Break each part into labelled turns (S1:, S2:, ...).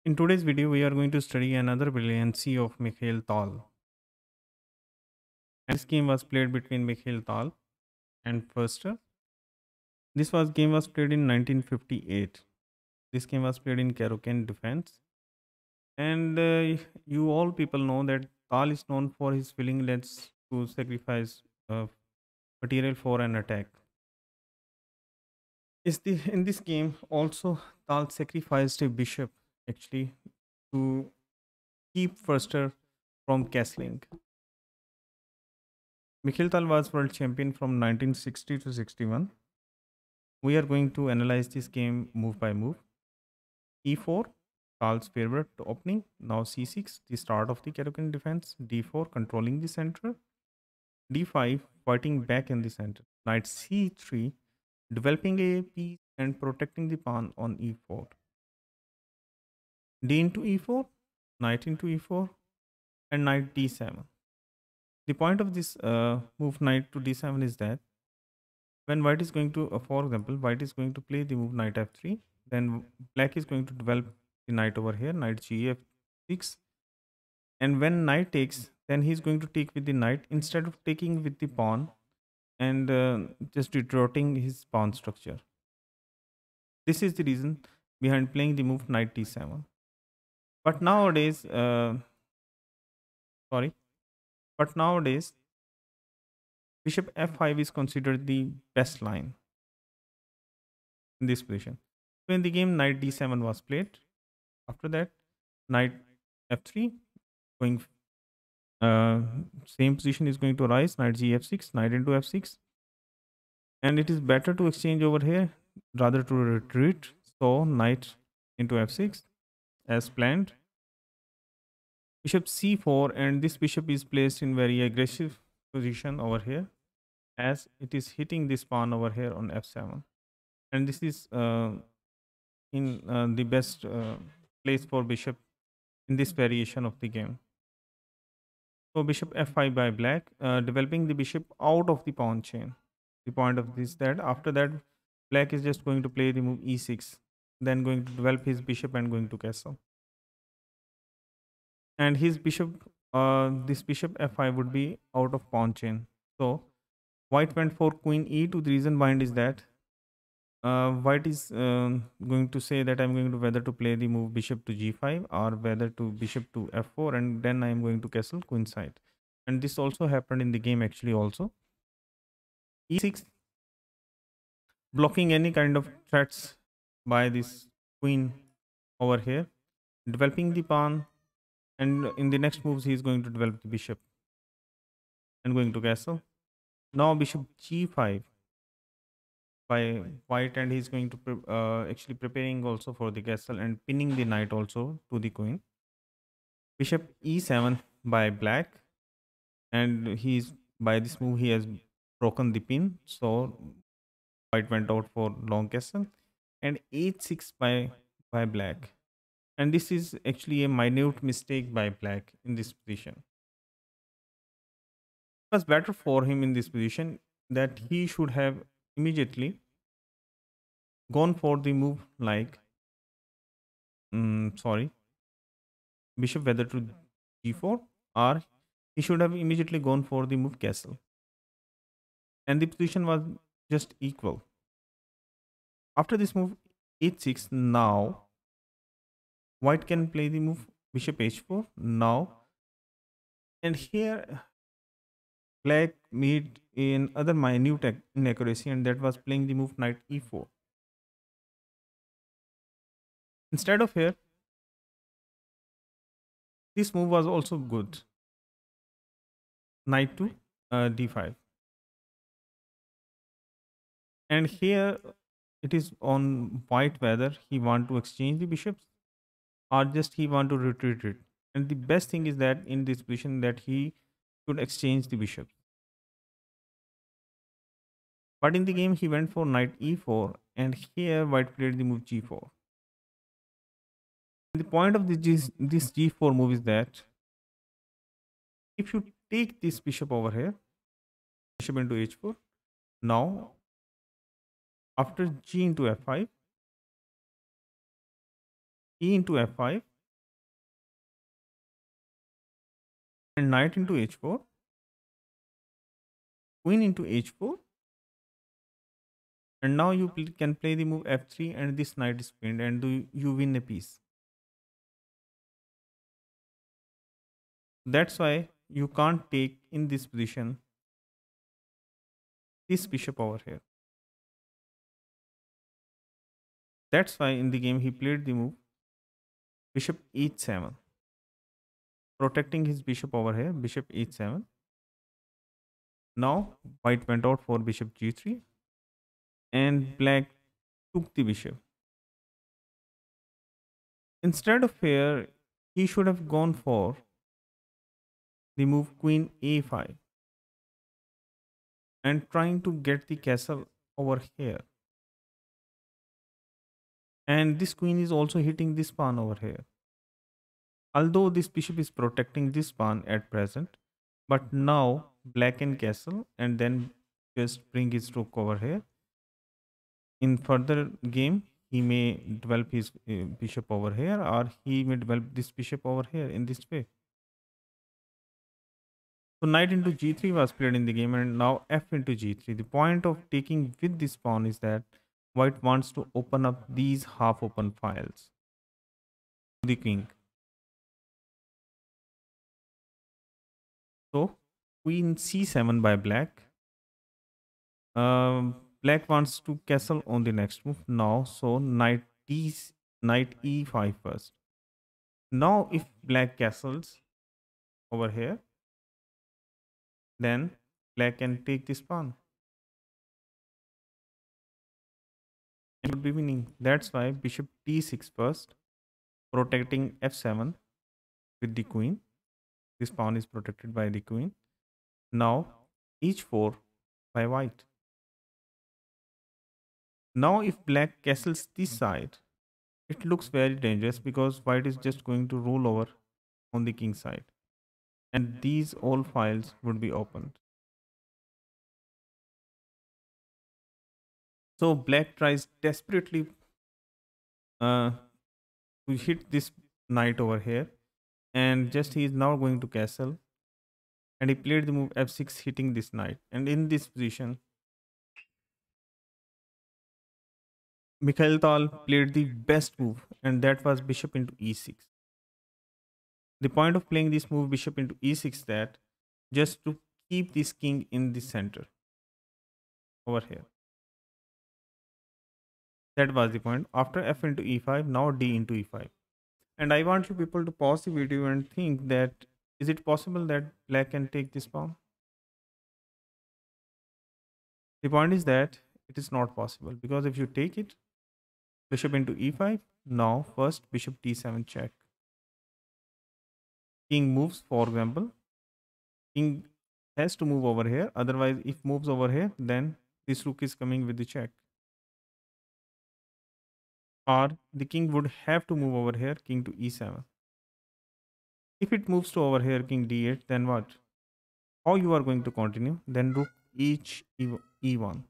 S1: In today's video, we are going to study another brilliancy of Mikhail Tal. And this game was played between Mikhail Tal and Förster. This game was played in 1958. This game was played in Karoken Defense. And you all people know that Tal is known for his willingness to sacrifice uh, material for an attack. In this game, also Tal sacrificed a bishop actually to keep Förster from castling. Mikhail Tal was world champion from 1960 to 61. We are going to analyze this game move by move. E4, Tal's favorite opening. Now C6, the start of the Karokin defense. D4, controlling the center. D5, fighting back in the center. Knight C3, developing a piece and protecting the pawn on E4. D into E4, knight into E4, and knight D7. The point of this move knight to D7 is that when white is going to, for example, white is going to play the move knight f3, then black is going to develop the knight over here, knight gf6. And when knight takes, then he's going to take with the knight instead of taking with the pawn and just retracting his pawn structure. This is the reason behind playing the move knight d7. But nowadays, sorry, but nowadays, bishop f5 is considered the best line in this position. So in the game, knight d7 was played. After that, knight f3, going same position is going to rise, knight gf6, knight into f6. And it is better to exchange over here rather to retreat. So knight into f6 as planned. Bishop c4, and this bishop is placed in very aggressive position over here as it is hitting this pawn over here on f7. And this is in the best place for bishop in this variation of the game. So bishop f5 by black, developing the bishop out of the pawn chain. The point of this that after that, black is just going to play the move e6, then going to develop his bishop and going to castle. And his bishop, this bishop f5 would be out of pawn chain. So white went for queen e2. The reason behind is that white is going to say that I'm going to whether to play the move bishop to g5 or whether to bishop to f4, and then I'm going to castle queen side. And this also happened in the game actually also. E6, blocking any kind of threats by this queen over here, developing the pawn, and in the next moves he is going to develop the bishop and going to castle. Now bishop g5 by white, and he's going to actually preparing also for the castle and pinning the knight also to the queen. Bishop e7 by black, and he's by this move he has broken the pin, so white went out for long castle. And h6 by black, and this is actually a minute mistake by black in this position. It was better for him in this position that he should have immediately gone for the move like sorry, bishop whether to g4, or he should have immediately gone for the move castle, and the position was just equal. After this move h6, now white can play the move bishop h4 now, and here black made another minute inaccuracy, and that was playing the move knight e4. Instead of here, this move was also good, knight to d5. And here it is on white whether he want to exchange the bishops or just he want to retreat it. And the best thing is that in this position that he should exchange the bishops. But in the game he went for knight e4, and here white played the move g4. And the point of this g4 move is that if you take this bishop over here, bishop into h4, now after g into f5, e into f5, and knight into h4, queen into h4, and now you can play the move f3 and this knight is pinned and you win a piece. That's why you can't take in this position this bishop over here. That's why in the game he played the move bishop h7, protecting his bishop over here, bishop h7. Now white went out for bishop g3 and black took the bishop. Instead of here, he should have gone for the move queen a5 and trying to get the castle over here. And this queen is also hitting this pawn over here. Although this bishop is protecting this pawn at present, but now black can castle and then just bring his rook over here. In further game, he may develop his bishop over here, or he may develop this bishop over here in this way. So knight into g3 was played in the game, and now f into g3. The point of taking with this pawn is that white wants to open up these half open files to the king. So queen c7 by black. Black wants to castle on the next move now. So knight e5 first. Now if black castles over here, then black can take this pawn. It would be winning. That's why bishop d6 first, protecting f7 with the queen. This pawn is protected by the queen. Now h4 by white. Now if black castles this side, it looks very dangerous because white is just going to rule over on the king side. And these all files would be opened. So black tries desperately to hit this knight over here, and just he is now going to castle, and he played the move f6 hitting this knight, and in this position Mikhail Tal played the best move, and that was bishop into e6. The point of playing this move bishop into e6 that just to keep this king in the center over here. That was the point. After f into e5, now d into e5. And I want you people to pause the video and think that is it possible that black can take this pawn? The point is that it is not possible because if you take it, bishop into e5, now first bishop d7 check. King moves, for example. King has to move over here. Otherwise, if moves over here, then this rook is coming with the check. Or the king would have to move over here, king to e7. If it moves to over here, king d8, then what? How you are going to continue? Then rook e1.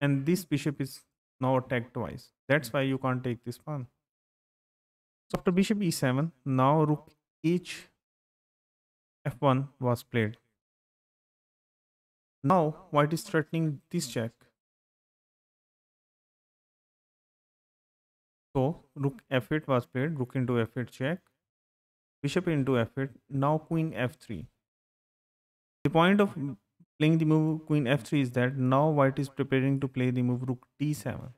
S1: And this bishop is now attacked twice. That's why you can't take this pawn. So after bishop e7, now rook h f1 was played. Now white is threatening this check. So rook f8 was played, rook into f8 check, bishop into f8, now queen f3. The point of playing the move queen f3 is that now white is preparing to play the move rook d7.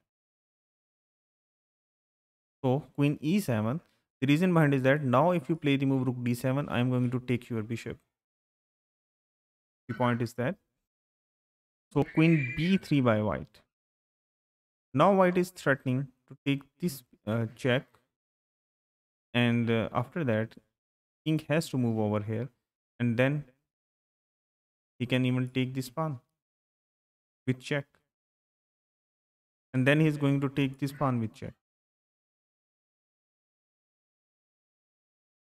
S1: So queen e7, the reason behind is that now if you play the move rook d7, I am going to take your bishop. The point is that. So queen b3 by white. Now white is threatening to take this check, and after that king has to move over here, and then he can even take this pawn with check, and then he's going to take this pawn with check.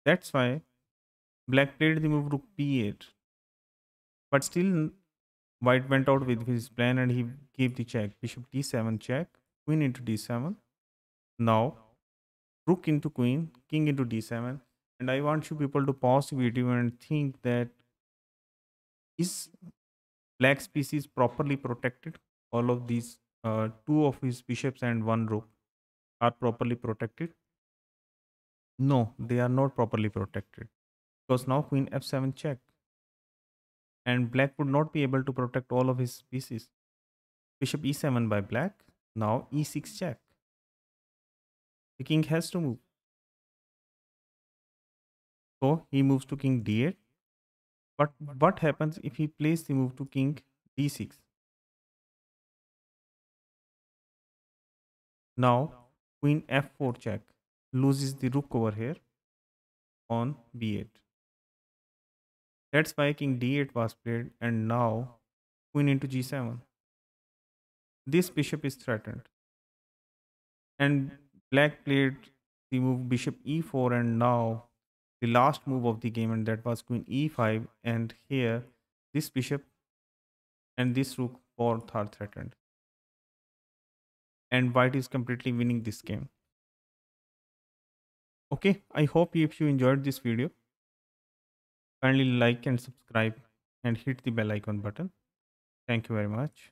S1: That's why black played the move rook b8, but still white went out with his plan and he gave the check. Bishop d7 check, queen into d7. Now rook into queen, king into d7, And I want you people to pause the video and think that, is black species properly protected? All of these, two of his bishops and one rook are properly protected? No, they are not properly protected, because now queen f7 check, and black would not be able to protect all of his pieces. Bishop e7 by black. Now e6 check. The king has to move. So he moves to king d8. But what happens if he plays the move to king d6? Now queen f4 check, loses the rook over here on b8. That's why king d8 was played, and now queen into g7. This bishop is threatened. And black played the move bishop e4, and now the last move of the game, and that was queen e5. And here this bishop and this rook both are threatened, and white is completely winning this game. Okay, I hope if you enjoyed this video, kindly like and subscribe and hit the bell icon button. Thank you very much.